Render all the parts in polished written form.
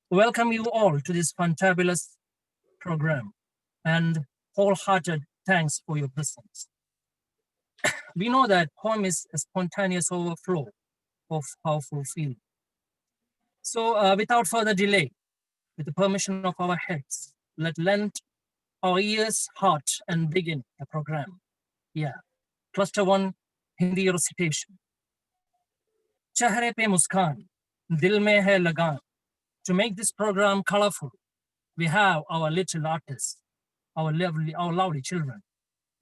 welcome you all to this fantabulous program and wholehearted thanks for your presence. We know that poem is a spontaneous overflow of powerful feeling. So without further delay, with the permission of our heads, let's lend our ears, heart, and begin the program. Yeah. Cluster 1, Hindi recitation. Chehre pe muskaan, dil mein hai lagaan. To make this program colorful, we have our little artists, our lovely children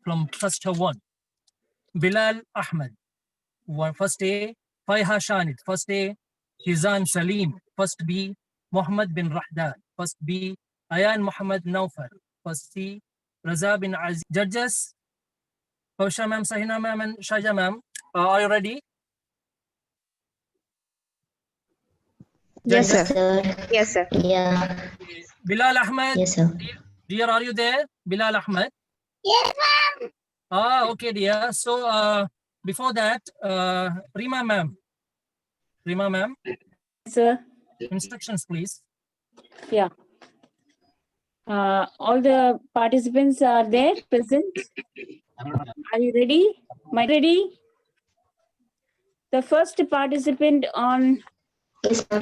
from Cluster 1. Bilal Ahmed, first A. Faiha Shanid, first A. Hizam Salim, first B. Muhammad bin Rahdan, first B. Ayan Muhammad Naufal, first C. Raza bin Aziz. Judges, Pausha ma'am, Sahina ma'am, and Shaja ma'am, are you ready? Yes, sir. Yes, sir. Yeah. Bilal Ahmed. Yes, sir. Dear, are you there? Bilal Ahmed? Yes, ma'am. Okay, dear. So before that, Rima ma'am. Rima ma'am, Sir. instructions, please. Yeah. All the participants are there present. Are you ready? Am I ready? The first participant on Yes, sir.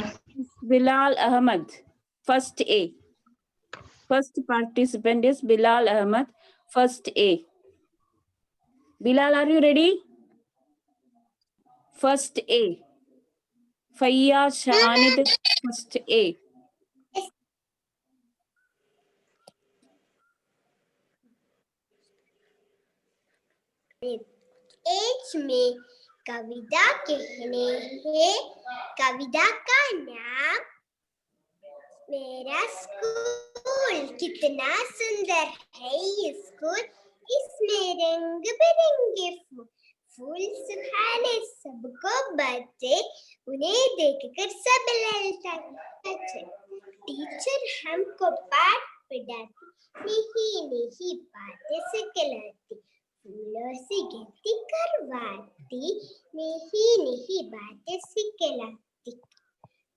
Bilal Ahmed, first A. First participant is Bilal Ahmed, first A. Bilal, are you ready? First A. Faya Shanid, first A. H में कविता कहने हैं कविता का नाम मेरा school कितना सुंदर है ये स्कूल इसमें रंग बिरंगे फूल सुहाने सबको बातें उन्हें देखकर सब ललचाते टीचर हमको पाठ पढ़ाती नहीं बातें सिखलाती फूलों से गिनती करवाती नहीं बातें सिखलाती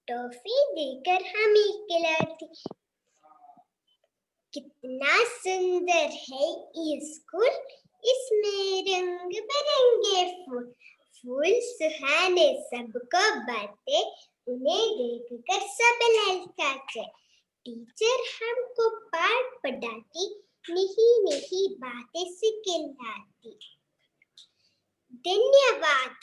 टॉफी देकर हमें खिलाती कितना सुंदर है ये स्कूल इसमें रंग बिरंगे फूल सुहाने सबको बातें उन्हें देखकर सब ललचाते टीचर हमको पाठ पढ़ाती नहीं बातें सिखलाती धन्यवाद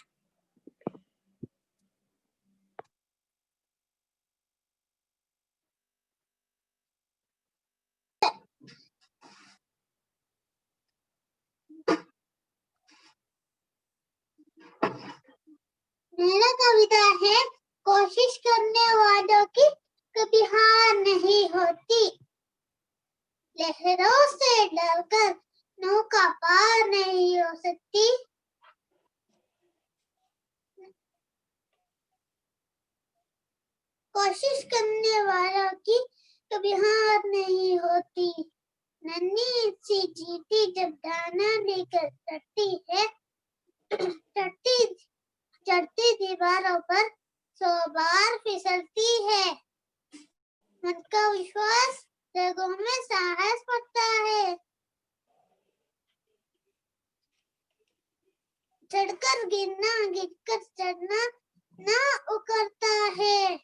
मेरा कविता है कोशिश करने वालों की कभी हार नहीं होती लहरों से डरकर नौका पार नहीं हो सकती कोशिश करने वालों की कभी हार नहीं होती नन्ही सी चींटी जब दाना लेकर चढ़ती दीवारों पर 100 बार फिसलती है मन का विश्वास रगों में साहस बढ़ता है चढ़कर गिरना गिरकर चढ़ना ना उकरता है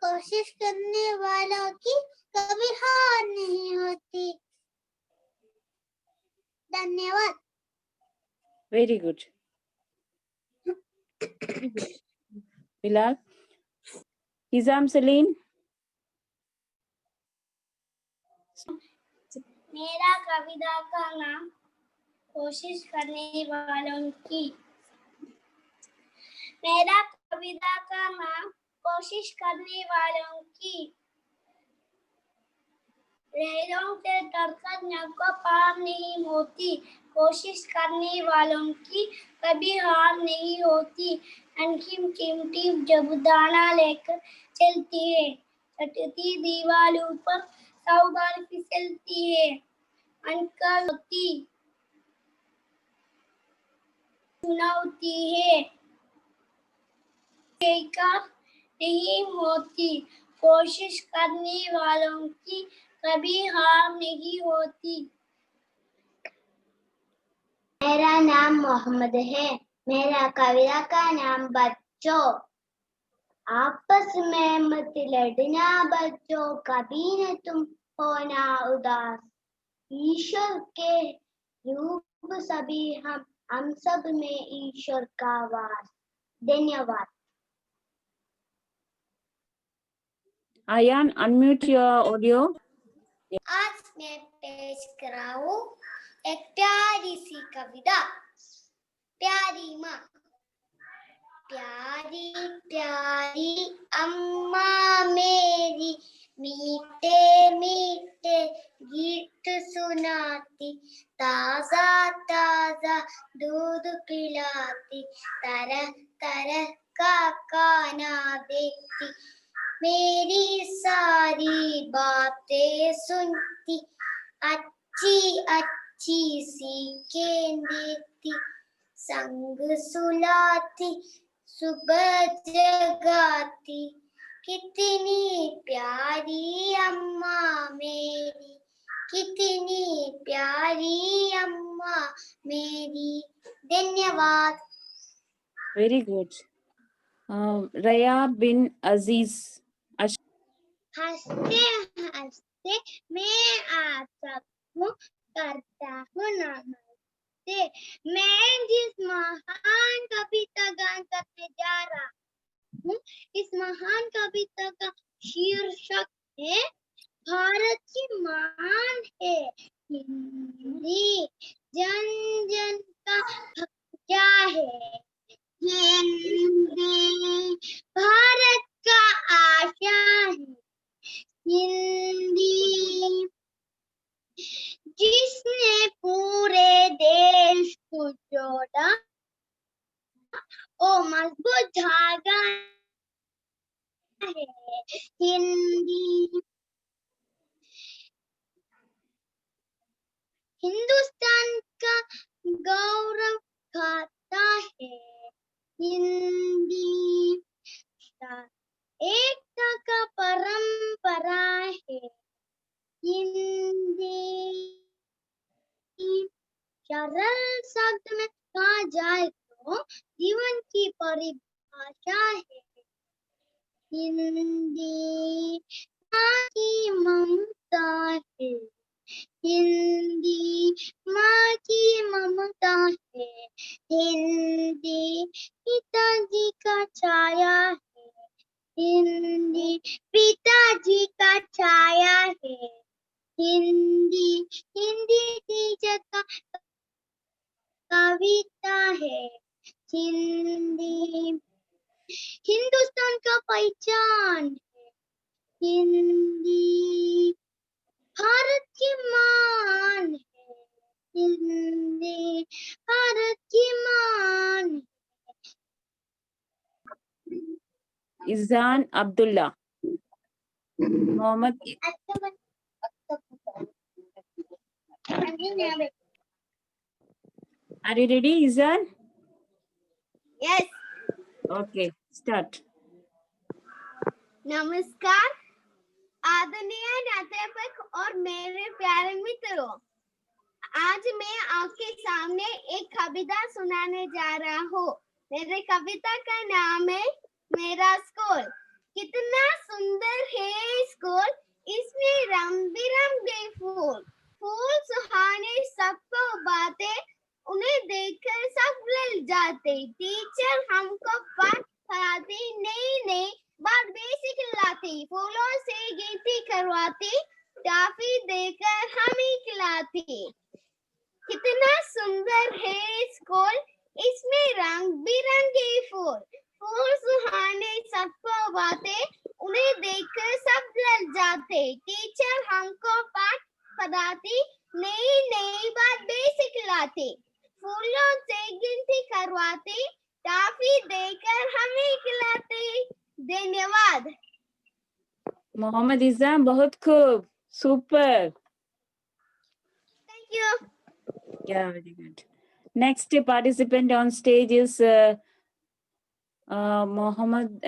कोशिश करने वालों की कभी हार नहीं होती धन्यवाद Very good. Bilal. Hizam Salim. मेरा कविता का नाम कोशिश करने वालों की मेरा कविता का नाम कोशिश करने वालों की लहरों से डरकर नौका पार नहीं होती कोशिश करने वालों की कभी हार नहीं होती अंकिम कीमती जब दाना लेकर चलती है चटती दीवारों पर 100 बार फिसलती है अनका होती सुनाती है बेकार नहीं होती कोशिश करने वालों की कभी हार नहीं होती। मेरा नाम मोहम्मद है। मेरा कविता का नाम बच्चों। आपस में मत लड़ना बच्चों, कभी न तुम होना उदास। ईश्वर के रूप सभी हम सब में ईश्वर का वास। धन्यवाद। Ayan, unmute your audio. आज मैं पेश कराऊं एक प्यारी सी कविता। प्यारी माँ। प्यारी प्यारी अम्मा मेरी, मीठे मीठे गीत सुनाती, ताजा ताजा दूध पिलाती, तरह तरह का खाना देती, मेरी सारी बातें सुनती, अच्छी अच्छी सीखें देती, संग सुलाती, सुबह जगाती, कितनी प्यारी अम्मा मेरी, कितनी प्यारी अम्मा मेरी। धन्यवाद। Very good. Raya bin Aziz. हंसते हंसते मैं आप सबको करता हूँ नमस्ते। मैं जिस महान कविता गान करने जा रहा हूँ, इस महान कविता का शीर्षक है भारत की महान है हिंदी, जन जन का हक क्या है हिंदी, भारत का आशा है हिंदी, जिसने पूरे देश को जोड़ा, ओ मजबूत धागा है हिंदी, हिंदुस्तान का गौरव गाथा है हिंदी, एकता का परंपरा है हिंदी, सरल शब्द में कहा जाए तो जीवन की परिभाषा है हिंदी, माँ की ममता है हिंदी, माँ की ममता है हिंदी, पिताजी का छाया है हिंदी, पिताजी का छाया है हिंदी, हिंदी टीचर का कविता है हिंदी, हिंदुस्तान का पहचान है हिंदी, भारत की मान है हिंदी, भारत की मान है। Izan Abdullah. Mohammed. Are you ready, Izan? Yes. Okay, start. नमस्कार आदरणीय अध्यापक और मेरे प्यारे मित्रों, आज मैं आपके सामने एक कविता सुनाने जा रहा हूँ। मेरे कविता का नाम है मेरा स्कूल। कितना सुंदर है स्कूल, इसमें रंग बिरंगे फूल, फूल सुहाने सबको बातें, उन्हें देखकर सब लल जाते, टीचर हमको पाठ पढ़ाते, नई नई बात बेसिक लाती, फूलों से गिनती करवाती, टॉफी देकर हमें खिलाती। कितना सुंदर है स्कूल, इसमें रंग बिरंगे फूल, फूल सुहाने सबको बातें, उन्हें देखकर सब लल जाते, टीचर हमको पाठ पढ़ाती, नई नई बात बेसिक लाती, फूलों से गिनती करवाती, टॉफी देकर हमें खिलाती। धन्यवाद। Mohammed Izan, बहुत खूब. Super. Thank you. Yeah, very good. Next participant on stage is Mohammed.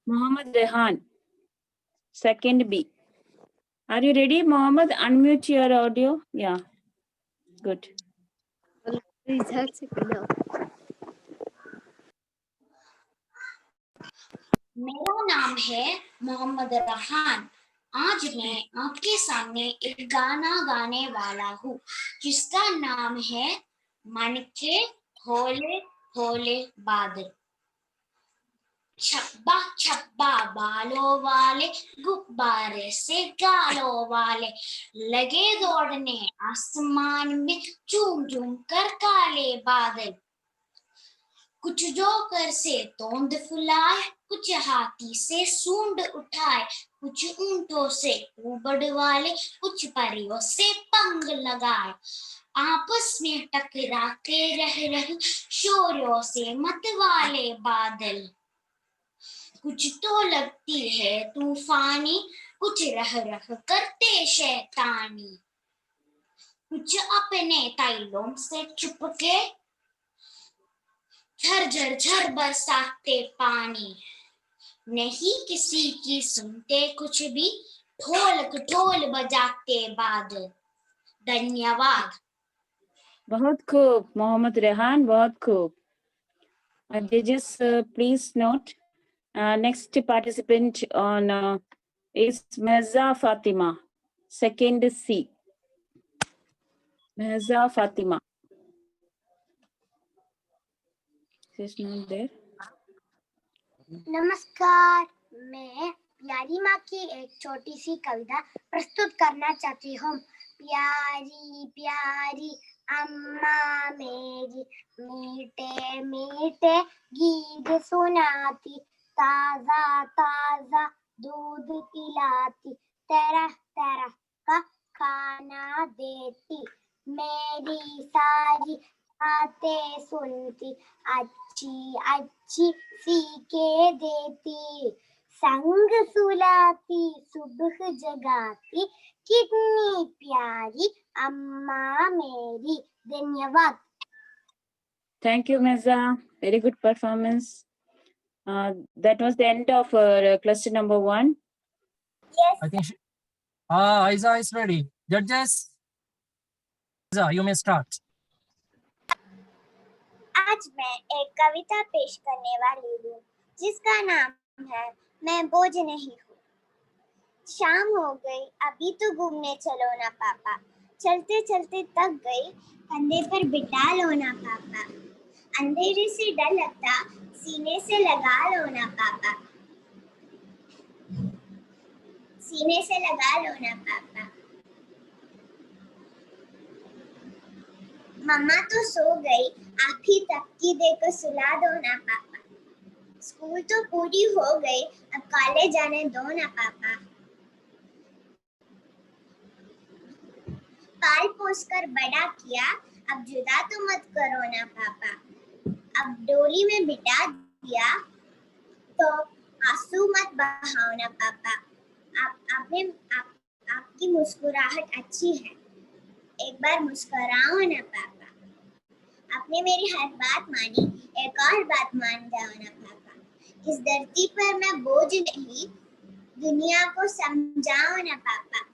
Mohammed Rehan, second B. Are you ready, Mohammed? Unmute your audio. Yeah, good. मेरा नाम है मोहम्मद रहान। आज मैं आपके सामने एक गाना गाने वाला हूँ जिसका नाम है मन के होले होले बादल। छब्बा छब्बा बालों वाले गुब्बारे से गालों वाले लगे दौड़ने आसमान में झूम झूम कर काले बादल। कुछ जोकर से तोंद फुलाए, कुछ हाथी से सूंड उठाए, कुछ ऊंटों से ऊबड़ वाले, कुछ परियों से पंख लगाए। आपस में टकराते रह शोरों से मत वाले बादल। कुछ तो लगती है तूफानी, कुछ रह करते शैतानी। कुछ अपने तैलों से छुपके झर झर बरसाते पानी। नहीं किसी की सुनते कुछ भी, ढोल बजाते बादल। धन्यवाद। बहुत खूब, Mohammed Rehan, बहुत खूब. Judges, please note. Next participant on is Meza Fatima, second C. Meza Fatima. She's not there. नमस्कार, मैं प्यारी माँ की एक छोटी सी कविता प्रस्तुत करना चाहती हूँ। प्यारी प्यारी अम्मा मेरी मीठे मीठे गीत सुनाती, ताजा ताजा दूध पिलाती, तरह तरह का खाना देती, मेरी सारी बातें सुनती, अच्छी अच्छी सीखे देती, संग सुलाती, सुबह जगाती, कितनी प्यारी अम्मा मेरी। धन्यवाद। Thank you, Meza. Very good performance. That was the end of cluster number 1. Yes. I think Aiza is ready. Judges, Aiza, you may start. आज मैं एक कविता पेश करने वाली हूँ जिसका नाम है मैं बोझ नहीं हूँ। शाम हो गई, अभी तो घूमने चलो ना पापा, चलते चलते थक गई, कंधे पर बिठा लो ना पापा, अंधेरे से डर लगता, सीने से लगा लो ना पापा, सीने से लगा लो ना पापा। मम्मा तो सो गई, आप ही तक्की देकर सुला दो ना पापा, स्कूल तो पूरी हो गई, अब कॉलेज जाने दो ना पापा, पाल पोस कर बड़ा किया, अब जुदा तो मत करो ना पापा, अब डोली में बिठा दिया तो आंसू मत बहाओ ना पापा, आपकी मुस्कुराहट अच्छी है, एक बार मुस्कुराओ ना पापा, आपने मेरी हर बात मानी, एक और बात मान जाओ ना पापा, इस धरती पर मैं बोझ नहीं, दुनिया को समझाओ ना पापा।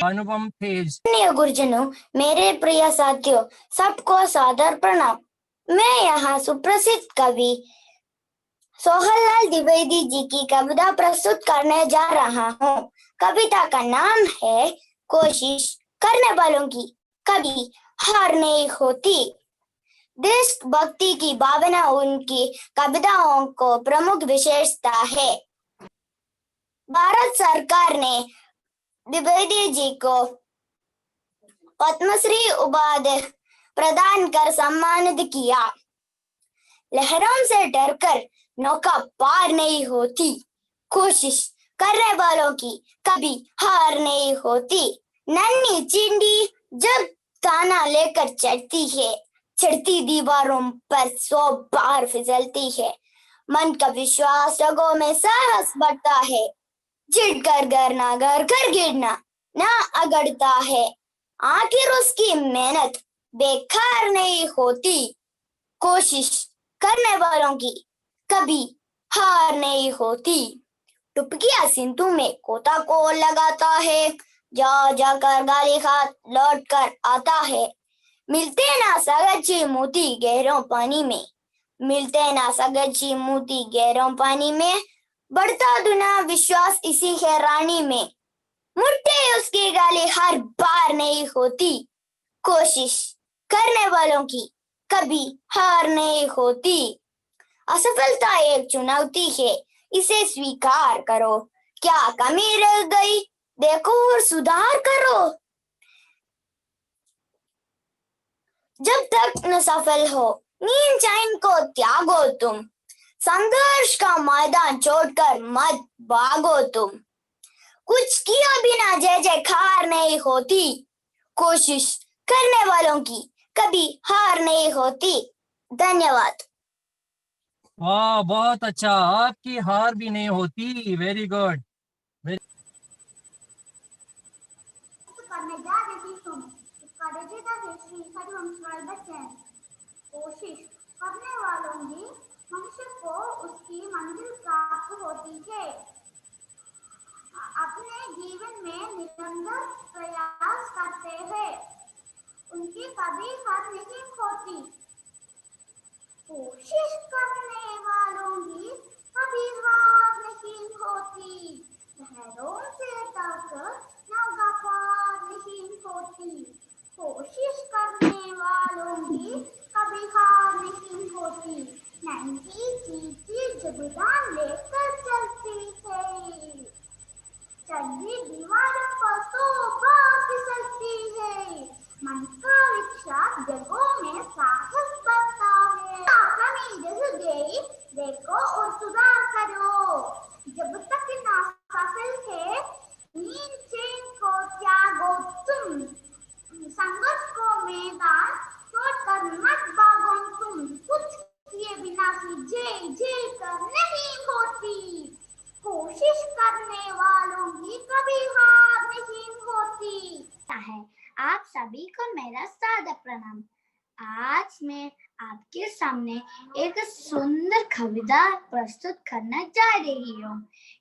अनुपम तेज। गुरुजनों, मेरे प्रिय साथियों, सबको सादर प्रणाम। मैं यहाँ सुप्रसिद्ध कवि सोहनलाल द्विवेदी जी की कविता प्रस्तुत करने जा रहा हूँ। कविता का नाम है कोशिश करने वालों की कभी हार नहीं होती। देशभक्ति की भावना उनकी कविताओं को प्रमुख विशेषता है। भारत सरकार ने द्विवेदी जी को पद्मश्री उपाधि प्रदान कर सम्मानित किया। लहरों से डरकर नौका पार नहीं होती, कोशिश करने वालों की कभी हार नहीं होती। नन्ही चिंडी जब ताना लेकर चढ़ती है, चढ़ती दीवारों पर 100 बार फिसलती है। मन का विश्वास रगों में साहस बढ़ता है, चिढ़ कर गिरना घर कर गिरना ना अगड़ता है। आखिर उसकी मेहनत बेकार नहीं होती, कोशिश करने वालों की कभी हार नहीं होती। टुपकिया सिंधु में कोता को लगाता है, जा जाकर गाली खा लौट कर आता है। मिलते ना सगजी मोती गहरों पानी में, मिलते ना सगजी मोती गहरों पानी में, बढ़ता दुना विश्वास इसी है रानी में। मुट्ठी उसकी गाली हर बार नहीं होती, कोशिश करने वालों की कभी हार नहीं होती। असफलता एक चुनौती है, इसे स्वीकार करो। क्या कमी रह गई देखो और सुधार करो। जब तक न सफल हो नींद चैन को त्यागो तुम, संघर्ष का मैदान छोड़कर मत भागो तुम। कुछ किया बिना जय जयकार नहीं होती, कोशिश करने वालों की कभी हार नहीं होती। धन्यवाद। वाह, बहुत अच्छा, आपकी हार भी नहीं होती। Very good. करने जा रही तुम, इसका रचयिता है श्री हरिवंश बच्चन। कोशिश करने वालों की मनुष्य को उसकी मंजिल प्राप्त होती है। अपने जीवन में निरंतर प्रयास करते हैं, उनकी कभी हार नहीं होती। कोशिश करने वालों की कभी हार नहीं होती। लहरों से टक्कर नौका पार नहीं होती। कोशिश करने वालों की कभी हार नहीं होती। नंगी चींटी जबदान लेकर चलती है, चढ़ी दीवारों पर तो फिसलती है। मन का विश्वास जगहों में साहस बढ़ता है। कमी रह गई देखो और सुधार करो। जब तक ना सफल है नींद चैन को त्यागो तुम, संघर्ष को मैदान छोड़कर मत भागो तुम। कुछ किए बिना की जय जय कर नहीं होती, कोशिश करने वालों की कभी हार नहीं होती है। आप सभी को मेरा सादर प्रणाम। आज मैं आपके सामने एक सुंदर कविता प्रस्तुत करना जा रही हूँ।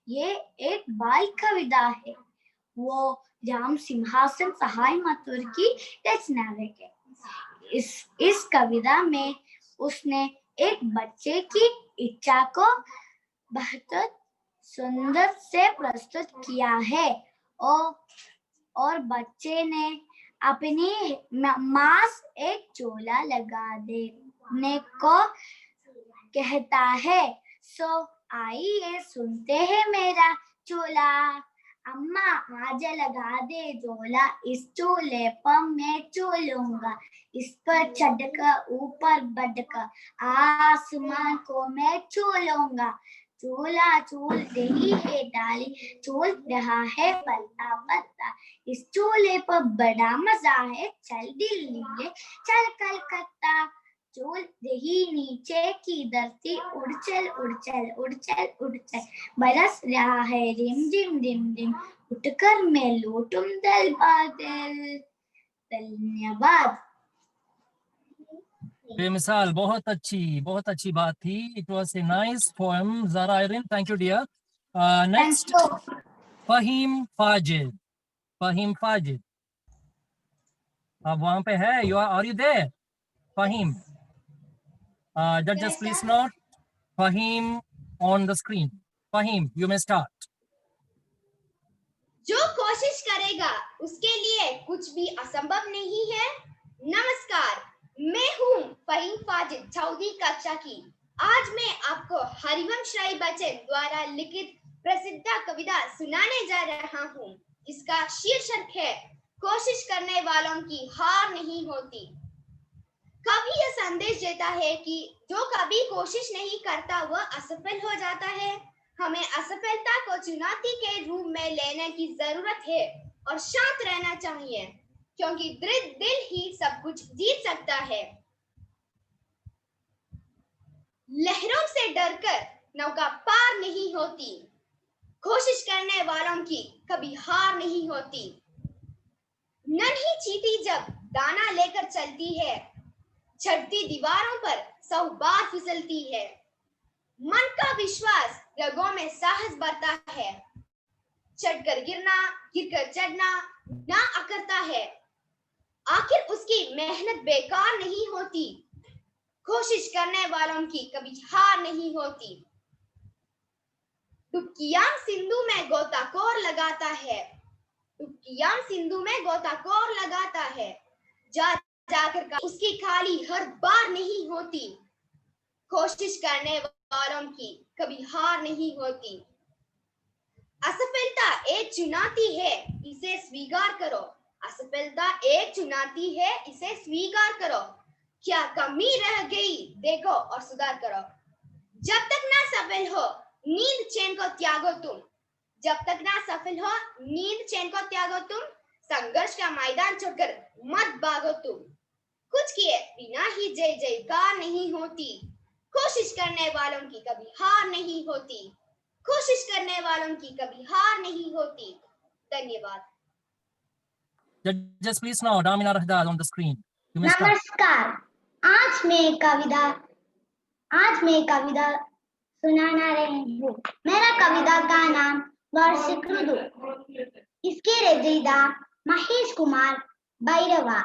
ये एक बाल कविता है, वो राम सिंहासन सहाय माथुर की रचना है। इस कविता में उसने एक बच्चे की इच्छा को बहुत सुंदर से प्रस्तुत किया है और बच्चे ने अपनी मां एक चोला लगा देने को कहता है। सो आइए सुनते हैं मेरा चोला। अम्मा आज लगा दे झोला, इस चोले पर मैं चोलूंगा। इस पर चढ़कर ऊपर बढ़कर आसमान को मैं चोलूंगा। चोला चोल रही है डाली, चोल रहा है पत्ता पत्ता। इस चोले पर बड़ा मजा है, चल दिल्ली ले चल कलकत्ता। चोल रही नीचे की धरती, उड़ चल उड़ चल उड़ चल उड़ चल। बरस रहा है रिम रिम रिम रिम, उठकर मैं लौटूं दल बादल। धन्यवाद। बेमिसाल, बहुत अच्छी बात थी। It was a nice poem Zara Irene, thank you dear. Next Faheem Fazid. Faheem Fazid, आप वहां पे है? You are you there Faheem? जजेस please note Faheem on the screen. Faheem, you may start. जो कोशिश करेगा उसके लिए कुछ भी असंभव नहीं है। नमस्कार, मैं हूँ फहीम फाजिद, चौथी कक्षा की। आज मैं आपको हरिवंश राय बच्चन द्वारा लिखित प्रसिद्ध कविता सुनाने जा रहा हूँ, जिसका शीर्षक है कोशिश करने वालों की हार नहीं होती। कवि यह संदेश देता है कि जो कभी कोशिश नहीं करता वह असफल हो जाता है। हमें असफलता को चुनौती के रूप में लेने की जरूरत है और शांत रहना चाहिए, क्योंकि दृढ़ दिल ही सब कुछ जीत सकता है। लहरों से डरकर नौका पार नहीं होती, कोशिश करने वालों की कभी हार नहीं होती। नन्ही चींटी जब दाना लेकर चलती है, चढ़ती दीवारों पर 100 बार फिसलती है। मन का विश्वास रगों में साहस बढ़ता है। चढ़कर गिरना, गिरकर चढ़ना ना अकरता है। आखिर उसकी मेहनत बेकार नहीं होती। कोशिश करने वालों की कभी हार नहीं होती। डुबकियां सिंधु में गोताखोर लगाता है। डुबकियां सिंधु में गोताखोर लगाता है। जा जाकर उसकी खाली हर बार नहीं होती। कोशिश करने वालों की कभी हार नहीं होती। असफलता एक चुनौती है, इसे स्वीकार करो। असफलता एक चुनौती है, इसे स्वीकार करो। क्या कमी रह गई देखो और सुधार करो। जब तक ना सफल हो नींद चैन को त्यागो तुम। जब तक ना सफल हो नींद चैन को त्यागो तुम। संघर्ष का मैदान छोड़कर मत भागो तुम। कुछ किए बिना ही जय जयकार नहीं होती। कोशिश करने वालों की कभी हार नहीं होती। कोशिश करने वालों की कभी हार नहीं होती। धन्यवाद। Judges, please now, Damina Rahdad on the screen. You may start. नमस्कार। आज मैं कविता सुनाना रही हूँ। मेरा कविता का नाम वार्षिक ऋतु। इसके रचयिता महेश कुमार भैरवा।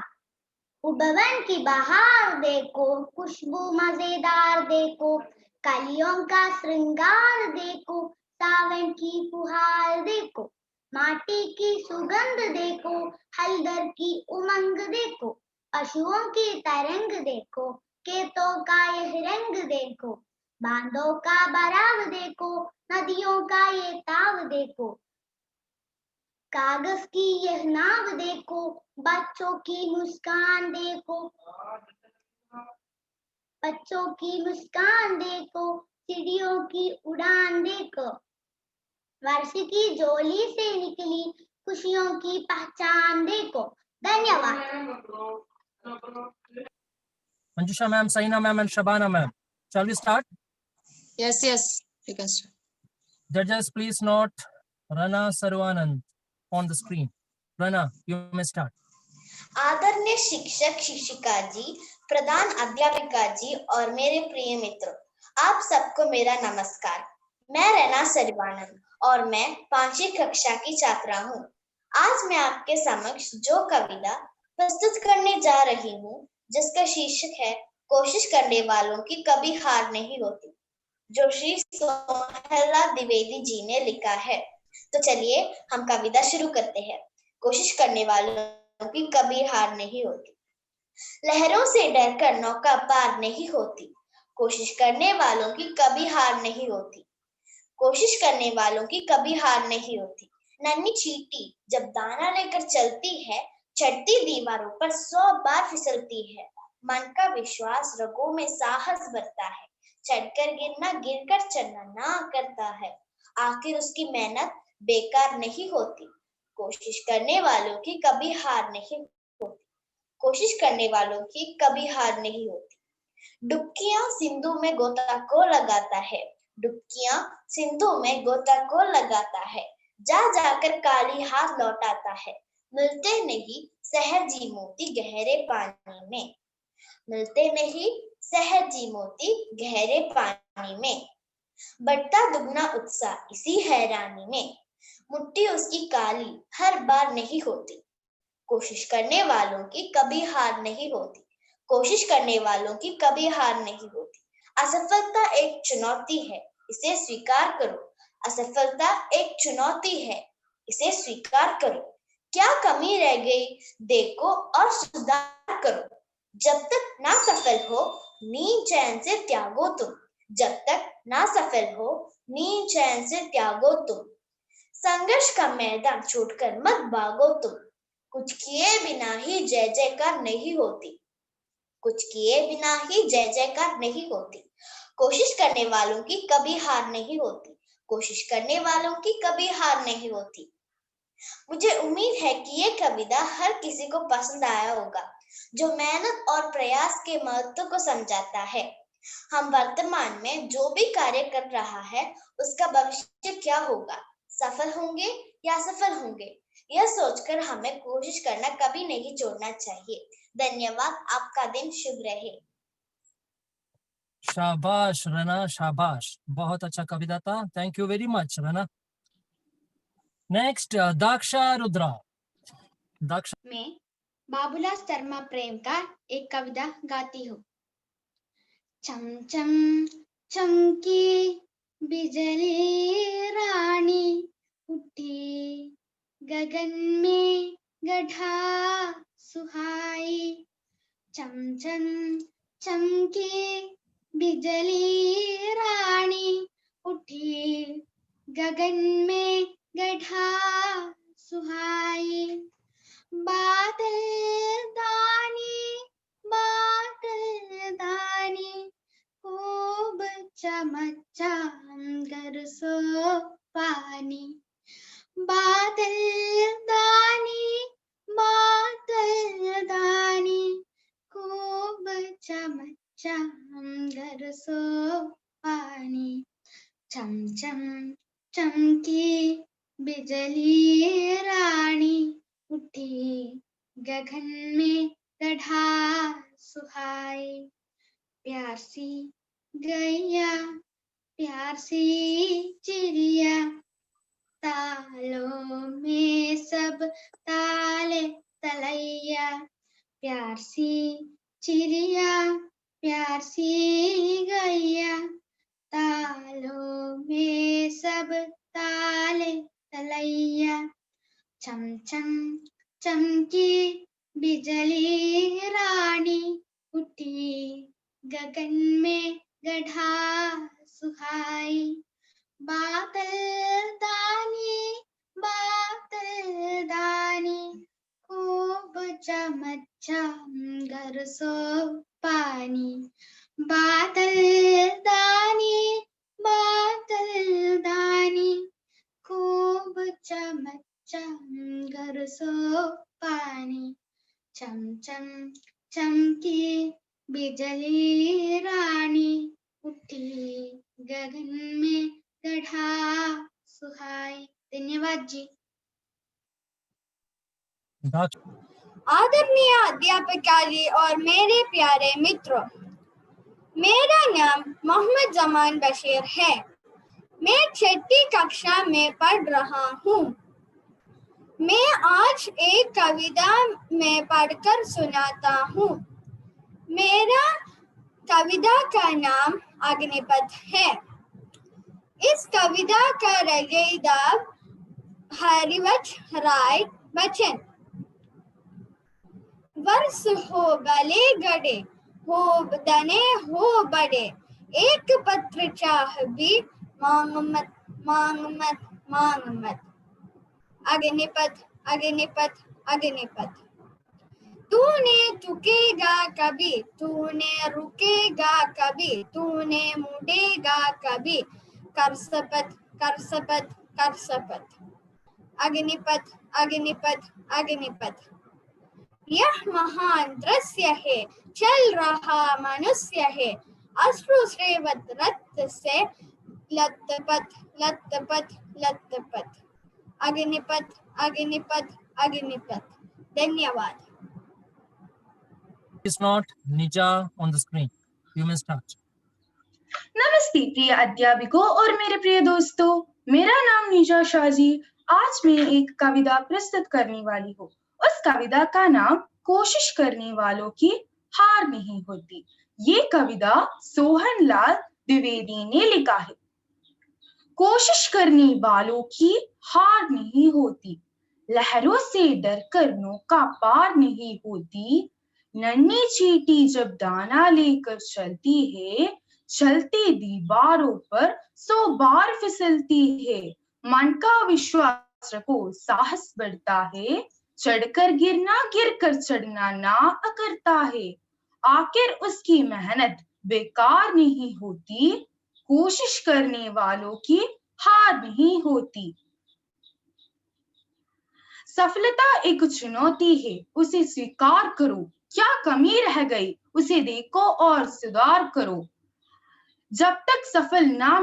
उपवन की बहार देखो, खुशबू मजेदार देखो, कलियों का श्रृंगार देखो, सावन की फुहार देखो, माटी की सुगंध देखो, हलदर की उमंग देखो, पशुओं की तरंग देखो, खेतों का यह रंग देखो, बांधों का बराव देखो, नदियों का ये ताव देखो, कागज की यह नाव देखो, बच्चों की मुस्कान देखो, बच्चों की मुस्कान देखो, चिड़ियों की उड़ान देखो, वर्ष की झोली से निकली खुशियों की पहचान देखो। धन्यवाद। Manjusha ma'am, Saina ma'am, and Shabana ma'am. Shall we start? Yes, you can start. Judges, please note Rana Sarwanand on the screen. Rana, you may start. आदरणीय शिक्षक शिक्षिका जी, प्रधान अध्यापिका जी और मेरे प्रिय मित्रों, आप सबको मेरा नमस्कार। मैं रना सरवानंद और मैं 5वीं कक्षा की छात्रा हूँ। आज मैं आपके समक्ष जो कविता प्रस्तुत करने जा रही हूँ, जिसका शीर्षक है कोशिश करने वालों की कभी हार नहीं होती, जो श्री सोहनलाल द्विवेदी जी ने लिखा है। तो चलिए हम कविता शुरू करते हैं। कोशिश करने वालों की कभी हार नहीं होती। लहरों से डरकर नौका पार नहीं होती। कोशिश करने वालों की कभी हार नहीं होती। कोशिश करने वालों की कभी हार नहीं होती। नन्ही चींटी जब दाना लेकर चलती है, चढ़ती दीवारों पर 100 बार फिसलती है। मन का विश्वास रगों में साहस भरता है। चढ़कर गिरना, गिरकर चढ़ना ना करता है। आखिर उसकी मेहनत बेकार नहीं होती। कोशिश करने वालों की कभी हार नहीं होती। कोशिश करने वालों की कभी हार नहीं होती। डुबकियां सिंधु में गोताखोर लगाता है। डुबकियां सिंधु में गोताखोर लगाता है। जा जाकर काली हाथ लौटाता है। मिलते नहीं सहजी मोती गहरे पानी में। मिलते नहीं सहजी मोती गहरे पानी में। बढ़ता दुगना उत्साह इसी हैरानी में। मुट्ठी उसकी काली हर बार नहीं होती। कोशिश करने वालों की कभी हार नहीं होती। कोशिश करने वालों की कभी हार नहीं होती। असफलता एक चुनौती है, इसे स्वीकार करो। असफलता एक चुनौती है, इसे स्वीकार करो। क्या कमी रह गई देखो और सुधार करो। जब तक ना सफल हो नींद चैन से त्यागो तुम। जब तक ना सफल हो नींद चैन से त्यागो तुम। संघर्ष का मैदान छोड़कर मत भागो तुम। कुछ किए बिना ही जय जयकार नहीं होती। कुछ किए बिना ही जय जयकार नहीं होती। कोशिश करने वालों की कभी हार नहीं होती। कोशिश करने वालों की कभी हार नहीं होती। मुझे उम्मीद है कि ये कविता हर किसी को पसंद आया होगा, जो मेहनत और प्रयास के महत्व को समझाता है। हम वर्तमान में जो भी कार्य कर रहा है, उसका भविष्य क्या होगा, सफल होंगे या असफल होंगे, यह सोचकर हमें कोशिश करना कभी नहीं छोड़ना चाहिए। धन्यवाद। आपका दिन शुभ रहे। शाबाश रना, शाबाश, बहुत अच्छा कविता था। Thank you very much Rana. Next Daksha Rudra. Daksha. मैं बाबूलाल शर्मा प्रेम का एक कविता गाती हूँ। चम चम चमकी बिजली रानी, उठी गगन में गधा सुहाई। चम चम चमकी बिजली रानी, उठी गगन में गधा सुहाई। बादल दानी खूब चमचम बरसो पानी। बादल दानी खूब चमचम बरसो पानी। चम चम चमकी बिजली रानी, उठी गगन में गधा सुहाई। प्यार सी गैया, प्यार सी चिड़िया, तालों में सब ताले तलैया। प्यार सी चिड़िया, प्यार सी गैया, तालों में सब ताले तलैया। चम चम चमकी बिजली रानी, उठी गगन में गधा सुहाई। बादल दानी खूब चमचम बरसो पानी। बादल दानी खूब चमचम बरसो पानी। चम चम चमकी बिजली रानी, उठी गगन में गधा सुहाई। धन्यवाद जी। आदरणीय अध्यापिका जी और मेरे प्यारे मित्रों, मेरा नाम मोहम्मद जमान बशीर है। मैं 6वीं कक्षा में पढ़ रहा हूँ। मैं आज एक कविता में पढ़कर सुनाता हूँ। मेरा कविता का नाम अग्निपथ है। इस कविता का रचयिता हरिवंश राय बच्चन। वर्ष हो भले गड़े, हो दने हो बड़े, एक पत्र चाह भी मांग मत, मांग मत, मांग मत। अग्निपथ, अग्निपथ, अग्निपथ। तूने झुकेगा कभी, तूने रुकेगा कभी, तूने मुड़ेगा कभी, कर शपथ, कर शपथ, कर शपथ। अग्निपथ, अग्निपथ, अग्निपथ। यह महान दृश्य है, चल रहा मनुष्य है, अश्रु श्रेवत रक्त से लथपथ, लथपथ, लथपथ। अग्निपथ, अग्निपथ, अग्निपथ। धन्यवाद। It's not Nija on the screen. You may start. नमस्ते प्रिय अध्यापकों और मेरे प्रिय दोस्तों, मेरा नाम निजा शाजी। आज मैं एक कविता प्रस्तुत करने वाली हूँ। उस कविता का नाम कोशिश करने वालों की हार नहीं होती। ये कविता सोहन लाल द्विवेदी ने लिखा है। कोशिश करने वालों की हार नहीं होती, लहरों से डरकर नौका पार नहीं होती। नन्ही चींटी जब दाना लेकर चलती है, चलते दीवारों पर 100 बार फिसलती है। मन का विश्वास रखो, साहस बढ़ता है, चढ़कर गिरना गिरकर चढ़ना ना करता है। आखिर उसकी मेहनत बेकार नहीं होती, कोशिश करने वालों की हार नहीं होती। सफलता एक चुनौती है, उसे स्वीकार करो। क्या कमी रह गई उसे देखो और सुधार करो। जब तक सफल ना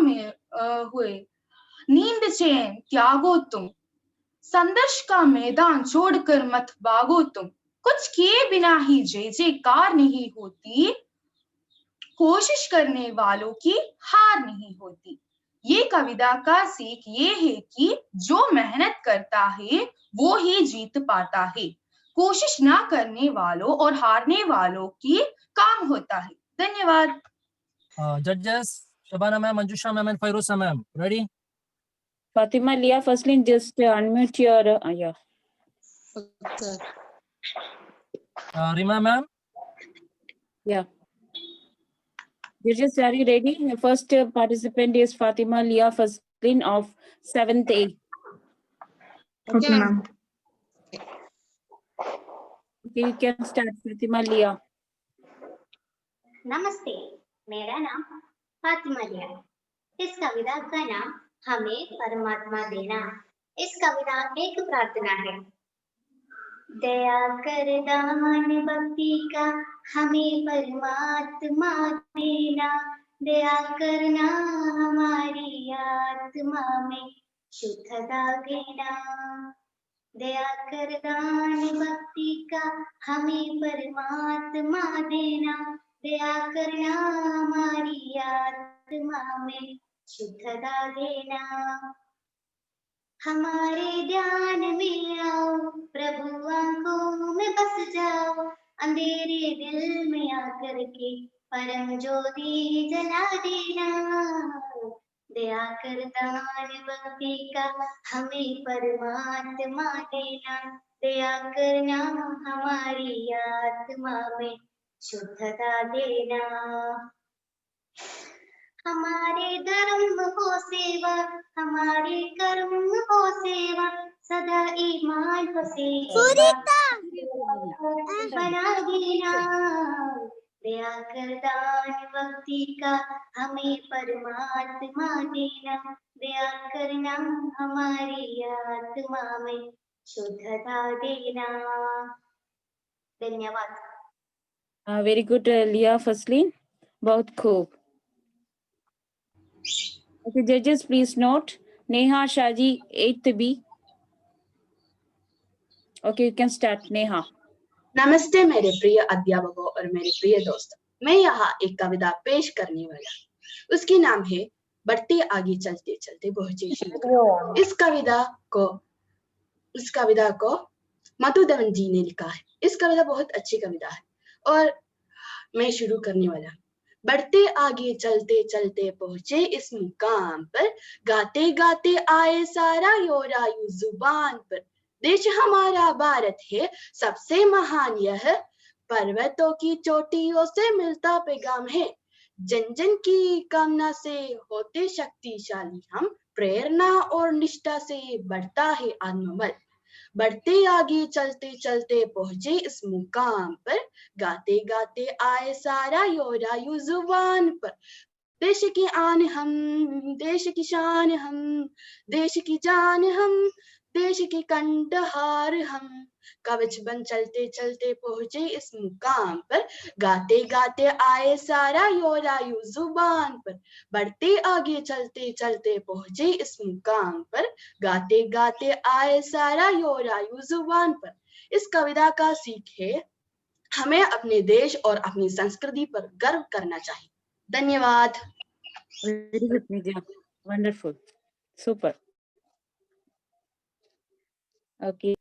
हुए नींद चैन त्यागो तुम, संघर्ष का मैदान छोड़कर मत भागो तुम। कुछ किए बिना ही जय जयकार नहीं होती, कोशिश करने वालों की हार नहीं होती। ये कविता का सीख ये है कि जो मेहनत करता है वो ही जीत पाता है। कोशिश ना करने वालों और हारने वालों की काम होता है। धन्यवाद। Judges, Shabana ma'am, Manjusha ma'am, and Fairuza ma'am. Ready? Fatima Leah Faslin, just unmute your yeah. Okay. Rima ma'am. Yeah. Judges, are you ready? The first participant is Fatima Leah Faslin of 7th A. Okay, ma'am. Okay, you can start, Fatima Leah. नमस्ते, मेरा नाम फातिमा लिया। इस कविता का नाम हमें परमात्मा देना। इस कविता एक प्रार्थना है। दया कर दान भक्ति का हमें परमात्मा देना, दया करना हमारी आत्मा में शुद्धता देना। दया कर दान भक्ति का हमें परमात्मा देना, दया करना हमारी आत्मा में शुद्धता देना। हमारे ध्यान में आओ, प्रभु आंखों में बस जाओ, अंधेरे दिल में आकर के परम ज्योति जला देना। दया कर दान भक्ति का हमें परमात्मा देना, दया करना हमारी आत्मा में शुद्धता देना। हमारे धर्म हो सेवा, हमारे कर्म हो सेवा, सदा ईमान हो सेवा बना देना। दया कर दान भक्ति का हमें परमात्मा देना, दया करना हमारी आत्मा में शुद्धता देना। धन्यवाद। Very good, Leah Faslin. बहुत खूब. Okay, judges, please note. Neha Shaji, 8th B. Okay, you can start, Neha. नमस्ते मेरे प्रिय अध्यापकों और मेरे प्रिय दोस्तों, मैं यहाँ एक कविता पेश करने वाला। उसकी नाम है बढ़ते आगे चलते चलते पहुंचे शिव। इस कविता को मधुधवन जी ने लिखा है। इस कविता बहुत अच्छी कविता है और मैं शुरू करने वाला। बढ़ते आगे चलते चलते पहुंचे इस मुकाम पर, गाते गाते आए सारा योरायु जुबान पर। देश हमारा भारत है सबसे महान, यह पर्वतों की चोटियों से मिलता पैगाम है। जन जन की कामना से होते शक्तिशाली हम, प्रेरणा और निष्ठा से बढ़ता है आत्मबल। बढ़ते आगे चलते चलते पहुंचे इस मुकाम पर, गाते गाते आए सारा योरायु जुबान पर। देश की आन हम, देश की शान हम, देश की जान हम, देश की कंठहार हम। कवच बन चलते चलते पहुंचे इस मुकाम पर, गाते गाते आए सारा योरायु जुबान पर। बढ़ते आगे चलते चलते पहुंचे इस मुकाम पर, गाते गाते आए सारा योरायु जुबान पर। इस कविता का सीख है हमें अपने देश और अपनी संस्कृति पर गर्व करना चाहिए। धन्यवाद। Very good, Nidya. Wonderful. Super. Okay.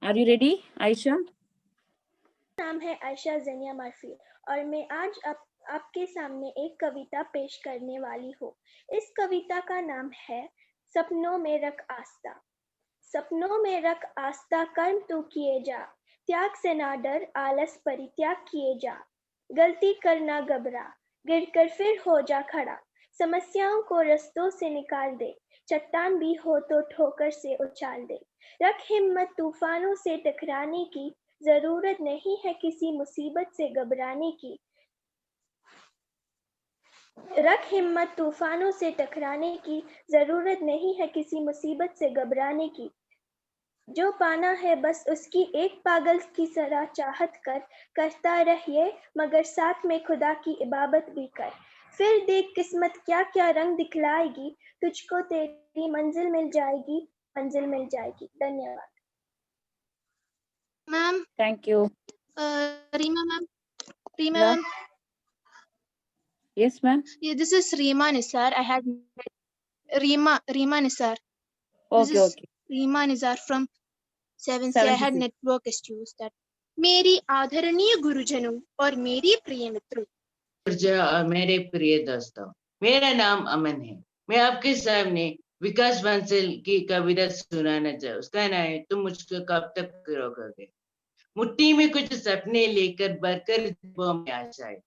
Are you ready, Aisha? नाम है आयशा ज़ेनिया मर्फी और मैं आज आपके सामने एक कविता पेश करने वाली हूँ। इस कविता का नाम है सपनों में रख आस्था। सपनों में रख आस्था, कर्म तू किए जा, त्याग से ना डर, आलस परित्याग किए जा। गलती कर ना घबरा, गिरकर फिर हो जा खड़ा, समस्याओं को रास्तों से निकाल दे, चट्टान भी हो तो ठोकर से उछाल दे। रख हिम्मत, तूफानों से टकराने की जरूरत नहीं है किसी मुसीबत से घबराने की। रख हिम्मत, तूफानों से टकराने की जरूरत नहीं है किसी मुसीबत से घबराने की। जो पाना है बस उसकी एक पागल की तरह चाहत कर, करता रहिए मगर साथ में खुदा की इबादत भी कर। फिर देख किस्मत क्या क्या रंग दिखलाएगी, तुझको तेरी मंजिल मिल जाएगी, मंजिल मिल जाएगी। धन्यवाद। Ma'am, Thank you. Reema ma'am, Yeah. Yes, ma'am. Yeah, this is Reema Nisar. I had Reema Nisar. This Okay, is okay. Reema Nisar from 7C. I had 76. network issues. That मेरी आदरणीय गुरुजनों और मेरी प्रिय मित्रों और मेरे प्रिय दोस्तों, मेरा नाम अमन है। मैं आपके सामने विकास बंसल की कविता सुनाना चाहूँ। उसका नाम है तुम मुझको कब तक रोकोगे। मुट्ठी में कुछ सपने लेकर भरकर जबों में आशाएं,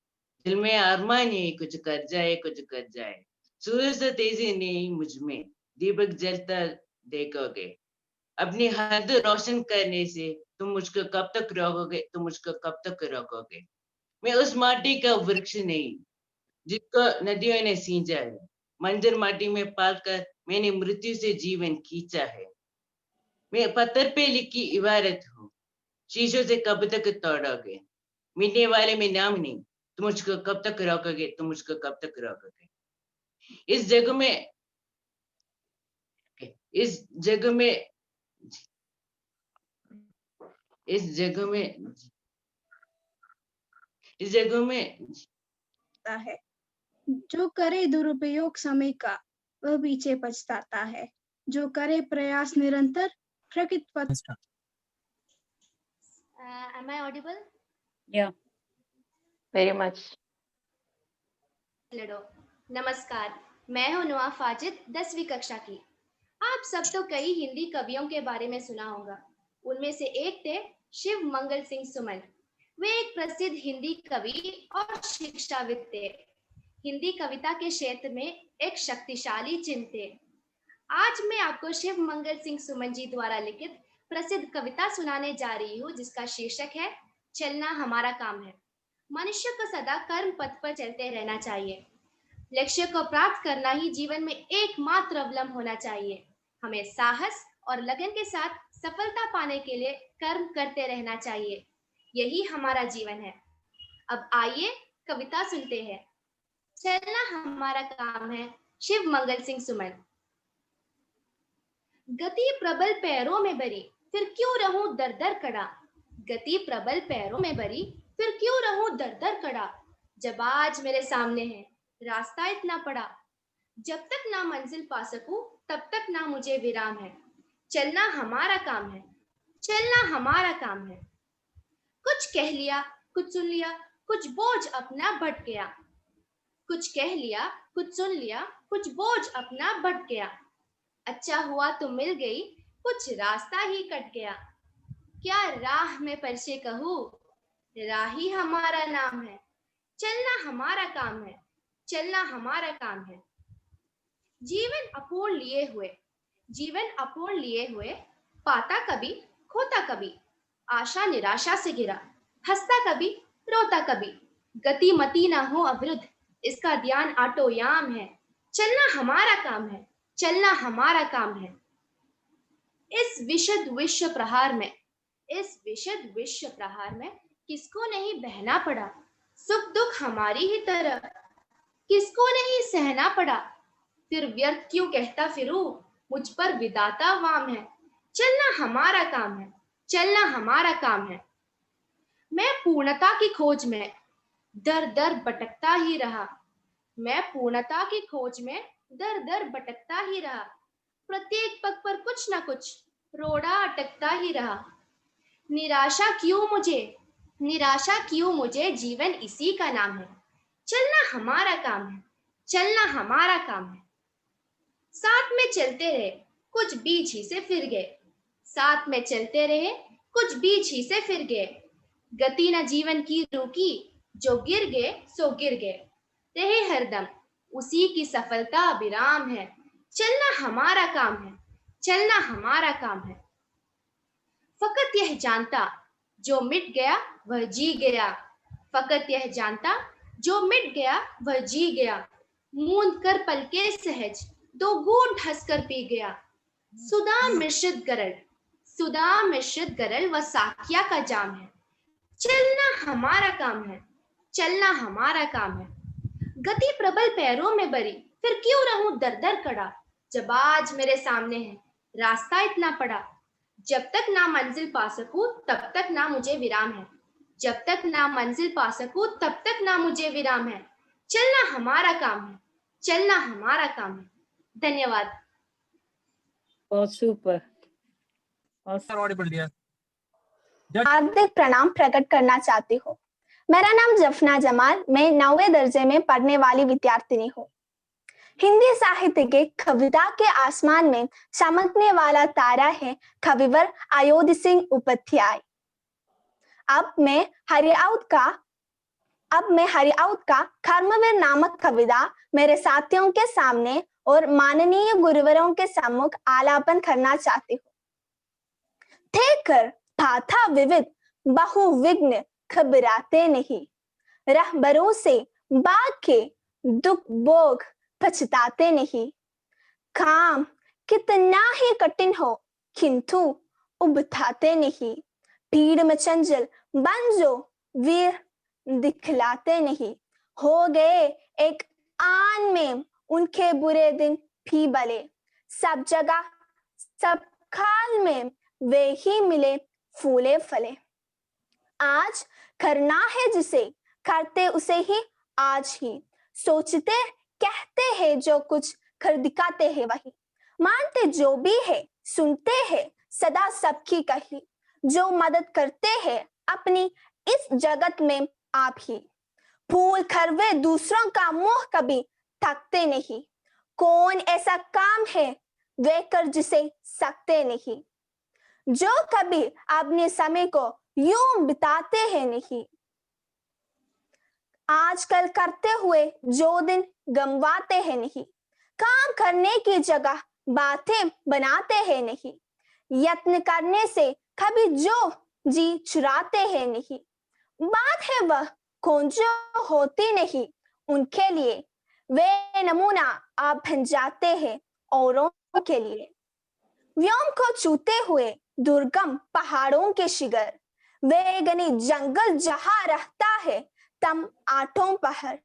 दिल में अरमान है कुछ कर जाए कुछ कर जाए। सूरज से तेजी नहीं मुझ में, दीपक जलता देखोगे। अपनी हद रोशन करने से तुम मुझको कब तक रोकोगे, तुम मुझको कब तक रोकोगे। मैं उस माटी का वृक्ष नहीं जिसको नदियों ने सींचा है, मंजर माटी में पालकर मैंने मृत्यु से जीवन खींचा है। मैं पत्थर पे लिखी इबारत हूँ, शीशों से कब तक तोड़ोगे। मिटने वाले में नाम नहीं, तुम मुझको कब तक रोकोगे, तुम मुझको कब तक रोकोगे। इस जग में इस जग में इस जग में इस जगह में है। जो करे दुरुपयोग समय का वह पीछे पछताता है, जो करे प्रयास निरंतर प्रकृति पथ। Am I audible? Yeah, very much. लड़ो। नमस्कार, मैं हूं नुआ फाजिद, 10वीं कक्षा की। आप सब तो कई हिंदी कवियों के बारे में सुना होगा। उनमें से एक थे शिव मंगल सिंह सुमन। वे एक प्रसिद्ध हिंदी कवि और शिक्षाविद थे। हिंदी कविता के क्षेत्र में एक शक्तिशाली चिन्ह थे। आज मैं आपको शिव मंगल सिंह सुमन जी द्वारा लिखित प्रसिद्ध कविता सुनाने जा रही हूँ, जिसका शीर्षक है चलना हमारा काम है। मनुष्य को सदा कर्म पथ पर चलते रहना चाहिए। लक्ष्य को प्राप्त करना ही जीवन में एकमात्र अवलंब होना चाहिए। हमें साहस और लगन के साथ सफलता पाने के लिए कर्म करते रहना चाहिए। यही हमारा जीवन है। अब आइए कविता सुनते हैं। चलना हमारा काम है, शिव मंगल सिंह सुमन। गति प्रबल पैरों में भरी, फिर क्यों रहूं दर दर कड़ा। गति प्रबल पैरों में भरी, फिर क्यों रहूं दर दर कड़ा। जब आज मेरे सामने है रास्ता इतना पड़ा, जब तक ना मंजिल पा सकूं तब तक ना मुझे विराम है। चलना हमारा काम है, चलना हमारा काम है। कुछ कह लिया, कुछ सुन लिया, कुछ बोझ अपना बढ़ गया। कुछ कह लिया, कुछ सुन लिया, कुछ बोझ अपना बढ़ गया। अच्छा हुआ तुम मिल गई, कुछ रास्ता ही कट गया। क्या राह में परसे कहूँ, राह ही हमारा नाम है। चलना हमारा काम है, चलना हमारा काम है। जीवन अपूर्ण लिए हुए, जीवन अपूर्ण लिए हुए, पाता कभी खोता कभी। आशा निराशा से घिरा, हंसता कभी रोता कभी। गति मति ना हो अवरुद्ध, इसका ध्यान आटोयाम है। चलना हमारा काम है, चलना हमारा काम है। इस विशद विश्व प्रहार में, इस विशद विश्व प्रहार में किसको नहीं बहना पड़ा। सुख दुख हमारी ही तरह किसको नहीं सहना पड़ा। फिर व्यर्थ क्यों कहता फिरूं, मुझ पर विधाता वाम है। चलना हमारा काम है, चलना हमारा काम है। मैं पूर्णता की खोज में दर दर भटकता ही रहा। मैं पूर्णता की खोज में दर दर भटकता ही रहा। प्रत्येक पग पर कुछ ना कुछ रोड़ा अटकता ही रहा। निराशा क्यों मुझे, निराशा क्यों मुझे, जीवन इसी का नाम है। चलना हमारा काम है, चलना हमारा काम है। साथ में चलते रहे, कुछ बीच ही से फिर गए। साथ में चलते रहे, कुछ बीच ही से फिर गए। गति न जीवन की रुकी, जो गिर गए सो गिर गए। रहे हरदम उसी की सफलता अविराम है। चलना हमारा काम है, चलना हमारा काम है। फकत यह जानता जो मिट गया वह जी गया। फकत यह जानता जो मिट गया वह जी गया। मूंद कर पलके सहज दो घूंट हंसकर पी गया। सुधा मिश्रित गरल, सुधा मिश्रित गरल व साकिया का जाम है। चलना हमारा काम है, चलना हमारा काम है। गति प्रबल पैरों में भरी, फिर क्यों रहूं दर दर कड़ा। जब आज मेरे सामने है रास्ता इतना पड़ा, जब तक ना मंजिल पा सकूं तब तक ना मुझे विराम है। जब तक ना मंजिल पा सकूं तब तक ना मुझे विराम है। चलना हमारा काम है, चलना हमारा काम है। धन्यवाद। Oh, super. हार्दिक प्रणाम प्रकट करना चाहती हूँ। मेरा नाम जफना जमाल, मैं 9वें दर्जे में पढ़ने वाली विद्यार्थिनी हूँ। हिंदी साहित्य के कविता के आसमान में चमकने वाला तारा है कविवर अयोध्या सिंह उपाध्याय। अब मैं हरिआउत का कर्मवीर नामक कविता मेरे साथियों के सामने और माननीय गुरुवरों के सम्मुख आलापन करना चाहती हूँ। थे कर था विविध बहुविघ्न घबराते नहीं, रहबरों से बाग के दुख भोग पछताते नहीं। काम कितना ही कठिन हो किंतु उबताते नहीं, भीड़ में चंचल बन जो वीर दिखलाते नहीं। हो गए एक आन में उनके बुरे दिन भी भले, सब जगह सब काल में वे ही मिले फूले फले। आज करना है जिसे करते उसे ही आज ही, सोचते कहते हैं जो कुछ कर दिखाते हैं वही, मानते जो भी है सुनते हैं सदा सबकी कही, जो मदद करते हैं अपनी इस जगत में आप ही, भूल कर वे दूसरों का मुंह कभी थकते नहीं। कौन ऐसा काम है वे कर जिसे सकते नहीं, जो कभी अपने समय को यूं बिताते हैं नहीं। आजकल करते हुए जो दिन गंवाते हैं नहीं, काम करने की जगह बातें बनाते हैं नहीं, यत्न करने से कभी जो जी चुराते हैं नहीं। बात है वह कौन जो होती नहीं उनके लिए, वे नमूना आप बन जाते हैं औरों के लिए। व्योम को छूते हुए दुर्गम पहाड़ों के शिखर, वे घने जंगल जहां रहता है तम आठों पहर,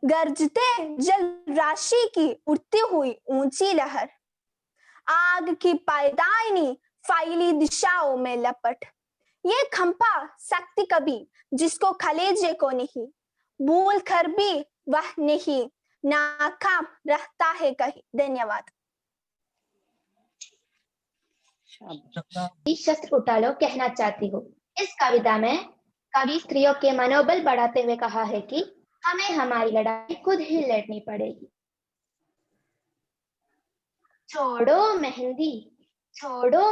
गरजते जल राशि की उठती हुई ऊंची लहर, आग की पायदानी फैली दिशाओं में लपट, ये खंपा शक्ति कभी जिसको कलेजे को नहीं, भूल कर भी वह नहीं नाकाम रहता है कहीं। धन्यवाद। शस्त्र उठा लो कहना चाहती हूँ। इस कविता में कवि स्त्रियों के मनोबल बढ़ाते हुए कहा है कि हमें हमारी लड़ाई खुद ही लड़नी पड़ेगी। छोड़ो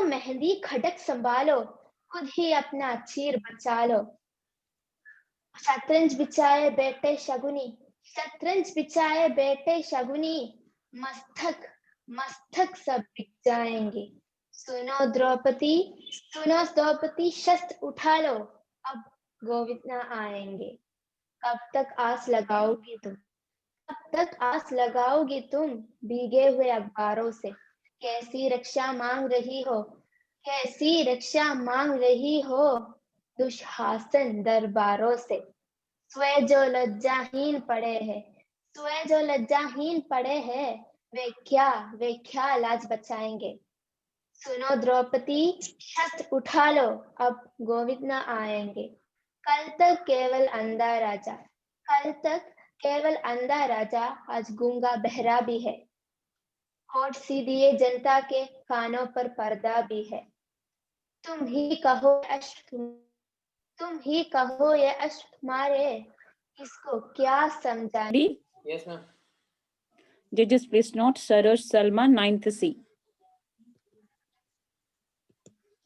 मेहंदी खटक संभालो, खुद ही अपना चीर बचा लो। शतरंज बिछाए बेटे शगुनी, मस्तक सब बिक जाएंगे। सुनो द्रौपदी शस्त्र उठा लो, अब गोविंद न आएंगे। कब तक आस लगाओगी तुम भीगे हुए अखबारों से, कैसी रक्षा मांग रही हो दुशासन दरबारों से। स्वयं जो लज्जाहीन पड़े हैं वे क्या लाज बचाएंगे। सुनो द्रौपदी शस्त्र उठा लो, अब गोविंद न आएंगे। कल तक केवल अंधा राजा आज गूंगा बहरा भी है, होठ सीधिए जनता के कानों पर पर्दा भी है। तुम ही कहो ये अश्क मारे, इसको क्या समझाने। Yes, ma'am. Judges, please note Saroj Salma, 9th C.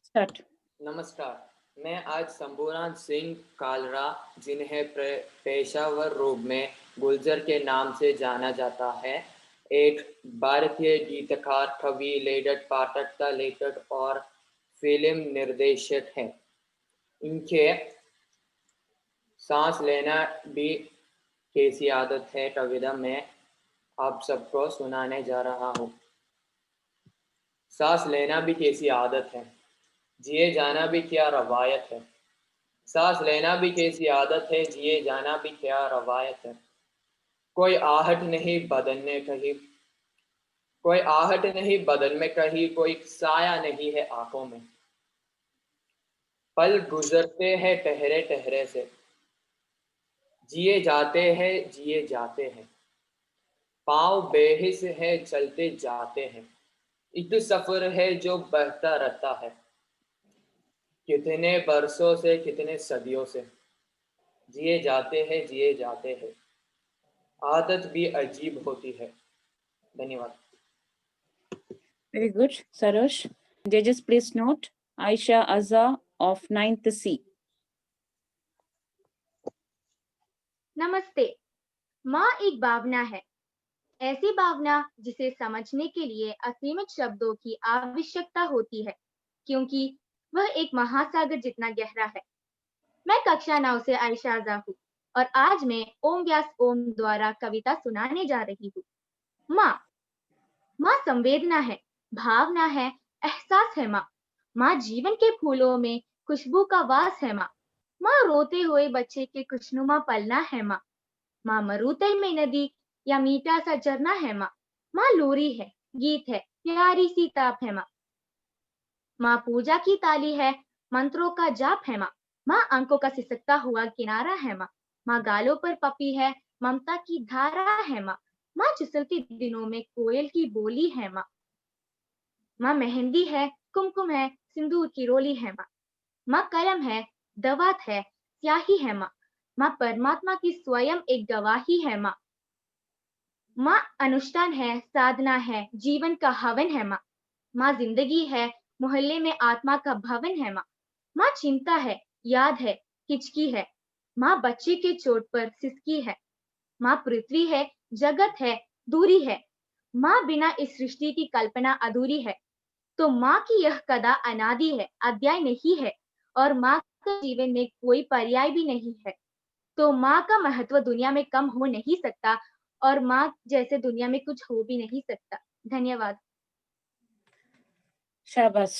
Start. नमस्कार, मैं आज शंभुराम सिंह कालरा, जिन्हें पेशावर रूप में गुलजार के नाम से जाना जाता है, एक भारतीय गीतकार, कवि, लेखक, पाठक और फिल्म निर्देशक हैं। इनके सांस लेना भी कैसी आदत है कविता में आप सबको सुनाने जा रहा हूँ। सांस लेना भी कैसी आदत है, जिए जाना भी क्या रवायत है। सांस लेना भी कैसी आदत है, जिए जाना भी क्या रवायत है। कोई आहट नहीं बदन में कहीं, कोई साया नहीं है आंखों में। पल गुजरते हैं ठहरे से, जिए जाते हैं, जिए जाते हैं, पाँव बेहिस है चलते जाते हैं, एक सफर है जो बहता रहता है, कितने बरसों से कितने सदियों से, जिए जाते हैं, जिए जाते हैं, आदत भी अजीब होती है। धन्यवाद। Very good, Sarosh. Judges, please note Aisha Azza of 9th C. नमस्ते। माँ एक भावना है, ऐसी भावना जिसे समझने के लिए असीमित शब्दों की आवश्यकता होती है, क्योंकि वह एक महासागर जितना गहरा है। मैं कक्षा 9 से आयशा आज़ा हूँ और आज मैं ओम व्यास ओम द्वारा कविता सुनाने जा रही हूँ। माँ संवेदना है, भावना है, एहसास है। माँ जीवन के फूलों में खुशबू का वास है। माँ रोते हुए बच्चे के खुशनुमा पलना है। माँ मरुतल में नदी या मीठा सा झरना है। माँ लोरी है, गीत है, प्यारी सी ताप है। माँ पूजा की ताली है, मंत्रों का जाप है। माँ अंकों का सिसकता हुआ किनारा है। माँ गालों पर पपी है, ममता की धारा है। माँ चुसलती दिनों में कोयल की बोली है। माँ मेहंदी है, कुमकुम है, सिंदूर की रोली है। माँ कलम है, दवात है, स्याही है। माँ परमात्मा की स्वयं एक गवाही है। माँ अनुष्ठान है, साधना है, जीवन का हवन है। माँ जिंदगी है, मोहल्ले में आत्मा का भवन है। माँ चिंता है, याद है, हिचकी है। माँ बच्चे के चोट पर सिसकी है। माँ पृथ्वी है, जगत है, दूरी है। माँ बिना इस सृष्टि की कल्पना अधूरी है। तो माँ की यह कदा अनादि है, अध्याय नहीं है, और माँ का जीवन में कोई पर्याय भी नहीं है। तो माँ का महत्व दुनिया में कम हो नहीं सकता और माँ जैसे दुनिया में कुछ हो भी नहीं सकता। धन्यवाद। Shabash.